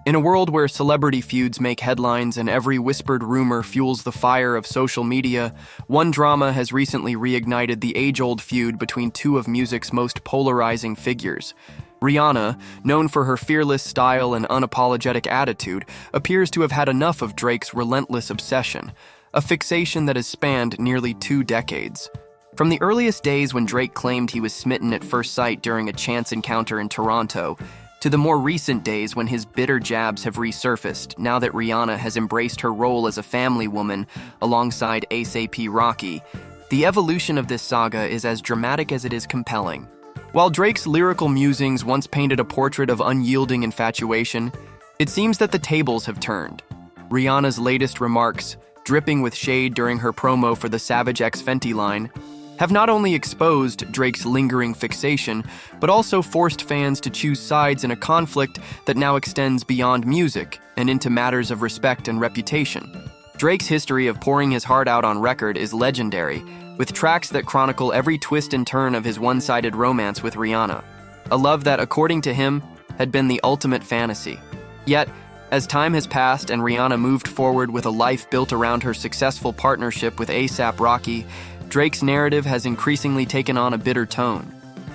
In a world where celebrity feuds make headlines and every whispered rumor fuels the fire of social media, one drama has recently reignited the age-old feud between two of music's most polarizing figures. Rihanna, known for her fearless style and unapologetic attitude, appears to have had enough of Drake's relentless obsession, a fixation that has spanned nearly 2 decades. From the earliest days when Drake claimed he was smitten at first sight during a chance encounter in Toronto, to the more recent days when his bitter jabs have resurfaced now that Rihanna has embraced her role as a family woman alongside A$AP Rocky, the evolution of this saga is as dramatic as it is compelling. While Drake's lyrical musings once painted a portrait of unyielding infatuation, it seems that the tables have turned. Rihanna's latest remarks, dripping with shade during her promo for the Savage X Fenty line, have not only exposed Drake's lingering fixation, but also forced fans to choose sides in a conflict that now extends beyond music and into matters of respect and reputation. Drake's history of pouring his heart out on record is legendary, with tracks that chronicle every twist and turn of his one-sided romance with Rihanna, a love that, according to him, had been the ultimate fantasy. Yet, as time has passed and Rihanna moved forward with a life built around her successful partnership with A$AP Rocky, Drake's narrative has increasingly taken on a bitter tone.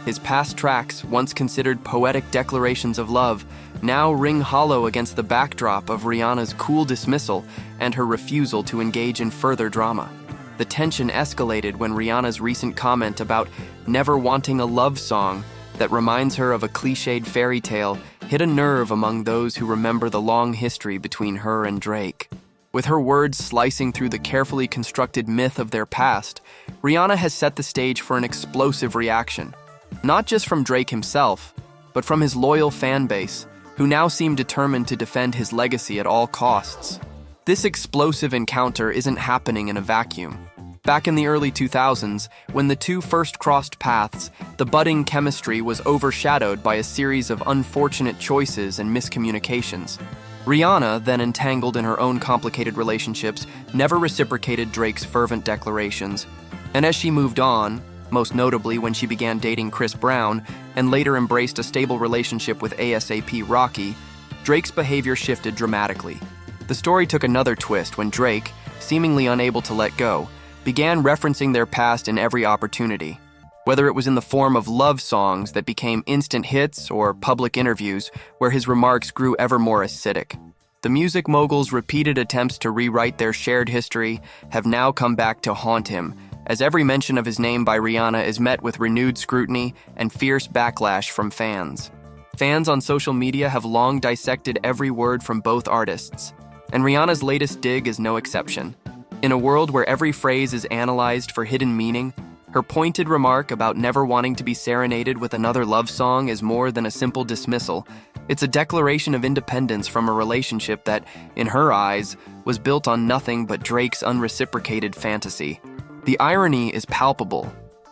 His past tracks, once considered poetic declarations of love, now ring hollow against the backdrop of Rihanna's cool dismissal and her refusal to engage in further drama. The tension escalated when Rihanna's recent comment about never wanting a love song that reminds her of a cliched fairy tale hit a nerve among those who remember the long history between her and Drake. With her words slicing through the carefully constructed myth of their past, Rihanna has set the stage for an explosive reaction, not just from Drake himself, but from his loyal fan base, who now seem determined to defend his legacy at all costs. This explosive encounter isn't happening in a vacuum. Back in the early 2000s, when the two first crossed paths, the budding chemistry was overshadowed by a series of unfortunate choices and miscommunications. Rihanna, then entangled in her own complicated relationships, never reciprocated Drake's fervent declarations. And as she moved on, most notably when she began dating Chris Brown and later embraced a stable relationship with A$AP Rocky, Drake's behavior shifted dramatically. The story took another twist when Drake, seemingly unable to let go, began referencing their past in every opportunity. Whether it was in the form of love songs that became instant hits or public interviews where his remarks grew ever more acidic. The music mogul's repeated attempts to rewrite their shared history have now come back to haunt him, as every mention of his name by Rihanna is met with renewed scrutiny and fierce backlash from fans. Fans on social media have long dissected every word from both artists, and Rihanna's latest dig is no exception. In a world where every phrase is analyzed for hidden meaning, her pointed remark about never wanting to be serenaded with another love song is more than a simple dismissal. It's a declaration of independence from a relationship that, in her eyes, was built on nothing but Drake's unreciprocated fantasy. The irony is palpable.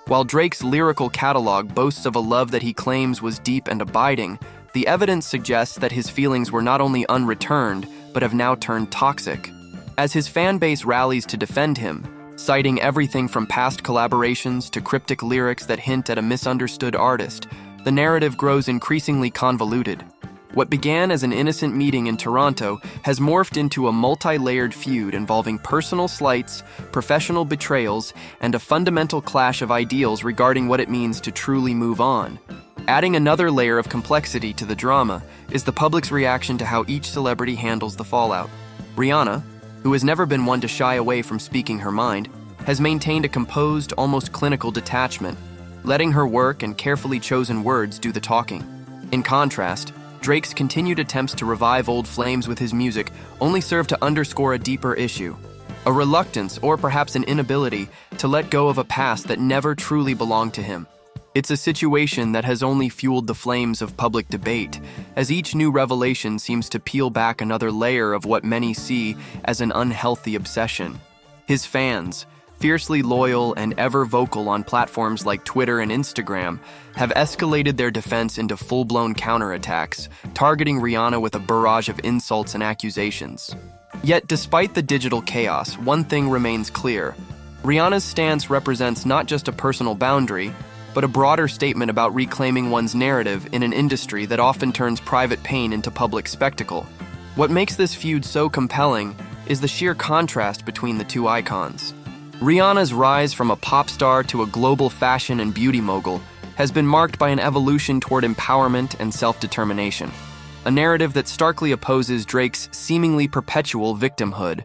While Drake's lyrical catalog boasts of a love that he claims was deep and abiding, the evidence suggests that his feelings were not only unreturned, but have now turned toxic. As his fan base rallies to defend him, citing everything from past collaborations to cryptic lyrics that hint at a misunderstood artist, the narrative grows increasingly convoluted. What began as an innocent meeting in Toronto has morphed into a multi-layered feud involving personal slights, professional betrayals, and a fundamental clash of ideals regarding what it means to truly move on. Adding another layer of complexity to the drama is the public's reaction to how each celebrity handles the fallout. Rihanna, who has never been one to shy away from speaking her mind, has maintained a composed, almost clinical detachment, letting her work and carefully chosen words do the talking. In contrast, Drake's continued attempts to revive old flames with his music only serve to underscore a deeper issue, a reluctance or perhaps an inability to let go of a past that never truly belonged to him. It's a situation that has only fueled the flames of public debate, as each new revelation seems to peel back another layer of what many see as an unhealthy obsession. His fans, fiercely loyal and ever vocal on platforms like Twitter and Instagram, have escalated their defense into full-blown counterattacks, targeting Rihanna with a barrage of insults and accusations. Yet, despite the digital chaos, one thing remains clear. Rihanna's stance represents not just a personal boundary, but a broader statement about reclaiming one's narrative in an industry that often turns private pain into public spectacle. What makes this feud so compelling is the sheer contrast between the two icons. Rihanna's rise from a pop star to a global fashion and beauty mogul has been marked by an evolution toward empowerment and self-determination, a narrative that starkly opposes Drake's seemingly perpetual victimhood.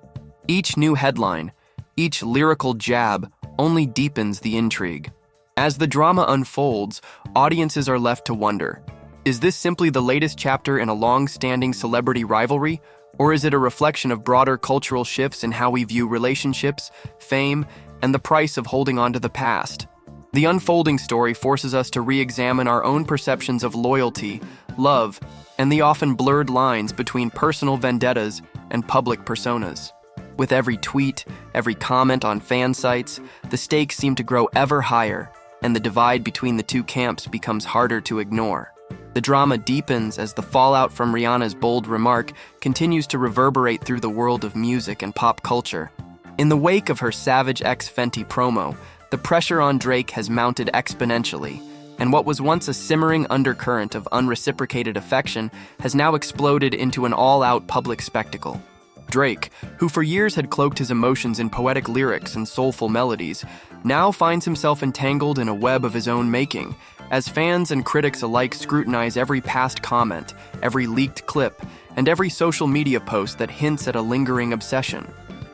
Each new headline, each lyrical jab only deepens the intrigue. As the drama unfolds, audiences are left to wonder, is this simply the latest chapter in a long-standing celebrity rivalry, or is it a reflection of broader cultural shifts in how we view relationships, fame, and the price of holding on to the past? The unfolding story forces us to re-examine our own perceptions of loyalty, love, and the often blurred lines between personal vendettas and public personas. With every tweet, every comment on fan sites, the stakes seem to grow ever higher, and the divide between the two camps becomes harder to ignore. The drama deepens as the fallout from Rihanna's bold remark continues to reverberate through the world of music and pop culture. In the wake of her Savage X Fenty promo, the pressure on Drake has mounted exponentially, and what was once a simmering undercurrent of unreciprocated affection has now exploded into an all-out public spectacle. Drake, who for years had cloaked his emotions in poetic lyrics and soulful melodies, now finds himself entangled in a web of his own making, as fans and critics alike scrutinize every past comment, every leaked clip, and every social media post that hints at a lingering obsession.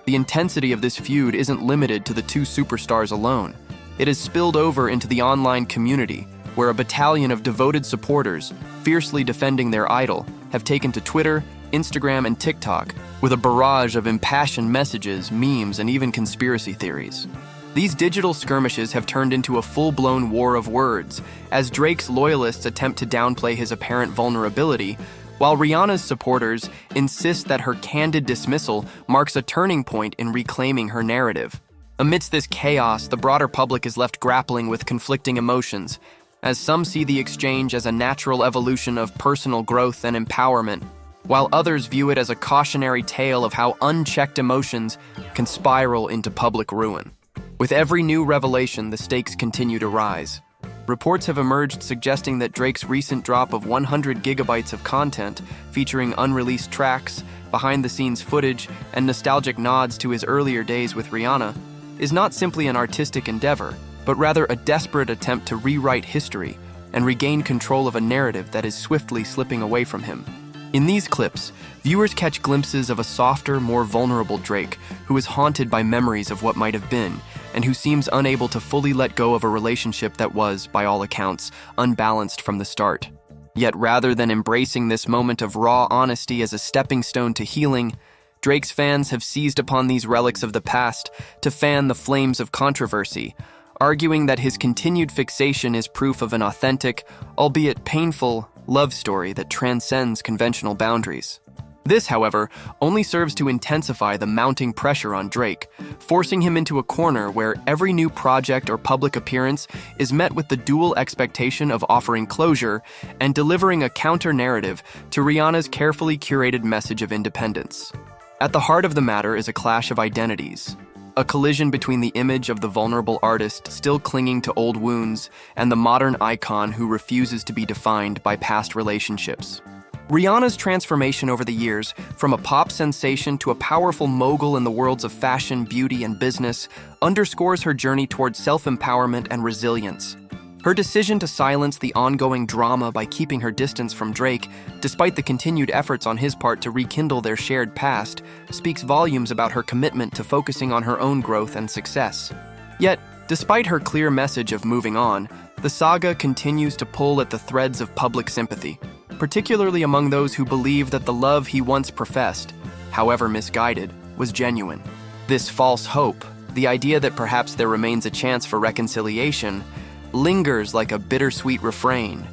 The intensity of this feud isn't limited to the two superstars alone. It has spilled over into the online community, where a battalion of devoted supporters, fiercely defending their idol, have taken to Twitter, Instagram, and TikTok with a barrage of impassioned messages, memes, and even conspiracy theories. These digital skirmishes have turned into a full-blown war of words, as Drake's loyalists attempt to downplay his apparent vulnerability, while Rihanna's supporters insist that her candid dismissal marks a turning point in reclaiming her narrative. Amidst this chaos, the broader public is left grappling with conflicting emotions, as some see the exchange as a natural evolution of personal growth and empowerment, while others view it as a cautionary tale of how unchecked emotions can spiral into public ruin. With every new revelation, the stakes continue to rise. Reports have emerged suggesting that Drake's recent drop of 100 gigabytes of content, featuring unreleased tracks, behind-the-scenes footage, and nostalgic nods to his earlier days with Rihanna, is not simply an artistic endeavor, but rather a desperate attempt to rewrite history and regain control of a narrative that is swiftly slipping away from him. In these clips, viewers catch glimpses of a softer, more vulnerable Drake who is haunted by memories of what might have been, and who seems unable to fully let go of a relationship that was, by all accounts, unbalanced from the start. Yet rather than embracing this moment of raw honesty as a stepping stone to healing, Drake's fans have seized upon these relics of the past to fan the flames of controversy, arguing that his continued fixation is proof of an authentic, albeit painful, love story that transcends conventional boundaries. This, however, only serves to intensify the mounting pressure on Drake, forcing him into a corner where every new project or public appearance is met with the dual expectation of offering closure and delivering a counter-narrative to Rihanna's carefully curated message of independence. At the heart of the matter is a clash of identities, a collision between the image of the vulnerable artist still clinging to old wounds and the modern icon who refuses to be defined by past relationships. Rihanna's transformation over the years, from a pop sensation to a powerful mogul in the worlds of fashion, beauty, and business, underscores her journey towards self-empowerment and resilience. Her decision to silence the ongoing drama by keeping her distance from Drake, despite the continued efforts on his part to rekindle their shared past, speaks volumes about her commitment to focusing on her own growth and success. Yet, despite her clear message of moving on, the saga continues to pull at the threads of public sympathy, particularly among those who believe that the love he once professed, however misguided, was genuine. This false hope, the idea that perhaps there remains a chance for reconciliation, lingers like a bittersweet refrain,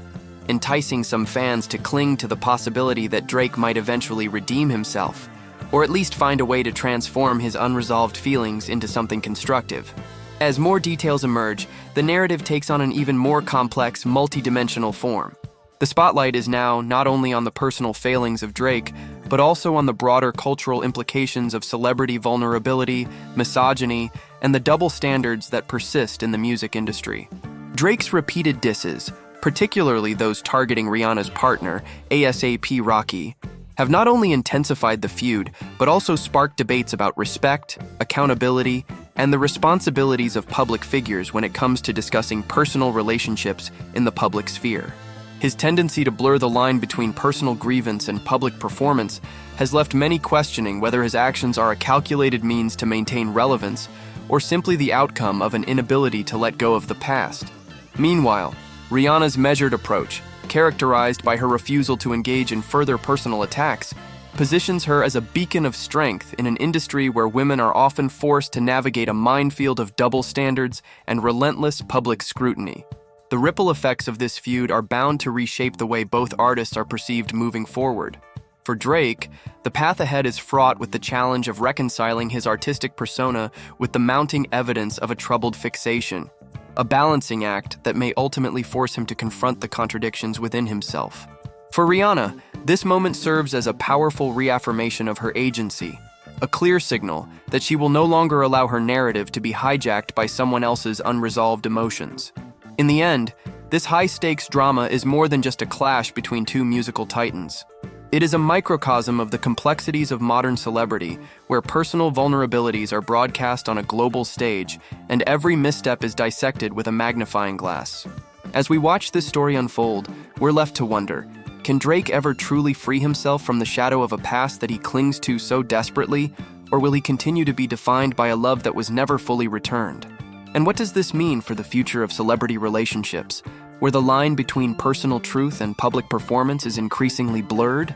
enticing some fans to cling to the possibility that Drake might eventually redeem himself, or at least find a way to transform his unresolved feelings into something constructive. As more details emerge, the narrative takes on an even more complex, multi-dimensional form. The spotlight is now not only on the personal failings of Drake, but also on the broader cultural implications of celebrity vulnerability, misogyny, and the double standards that persist in the music industry. Drake's repeated disses, particularly those targeting Rihanna's partner, ASAP Rocky, have not only intensified the feud, but also sparked debates about respect, accountability, and the responsibilities of public figures when it comes to discussing personal relationships in the public sphere. His tendency to blur the line between personal grievance and public performance has left many questioning whether his actions are a calculated means to maintain relevance or simply the outcome of an inability to let go of the past. Meanwhile, Rihanna's measured approach, characterized by her refusal to engage in further personal attacks, positions her as a beacon of strength in an industry where women are often forced to navigate a minefield of double standards and relentless public scrutiny. The ripple effects of this feud are bound to reshape the way both artists are perceived moving forward. For Drake, the path ahead is fraught with the challenge of reconciling his artistic persona with the mounting evidence of a troubled fixation, a balancing act that may ultimately force him to confront the contradictions within himself. For Rihanna, this moment serves as a powerful reaffirmation of her agency, a clear signal that she will no longer allow her narrative to be hijacked by someone else's unresolved emotions. In the end, this high-stakes drama is more than just a clash between two musical titans. It is a microcosm of the complexities of modern celebrity, where personal vulnerabilities are broadcast on a global stage, and every misstep is dissected with a magnifying glass. As we watch this story unfold, we're left to wonder, can Drake ever truly free himself from the shadow of a past that he clings to so desperately, or will he continue to be defined by a love that was never fully returned? And what does this mean for the future of celebrity relationships, where the line between personal truth and public performance is increasingly blurred?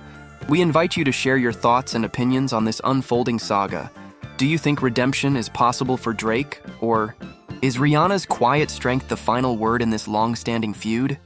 We invite you to share your thoughts and opinions on this unfolding saga. Do you think redemption is possible for Drake, or is Rihanna's quiet strength the final word in this long-standing feud?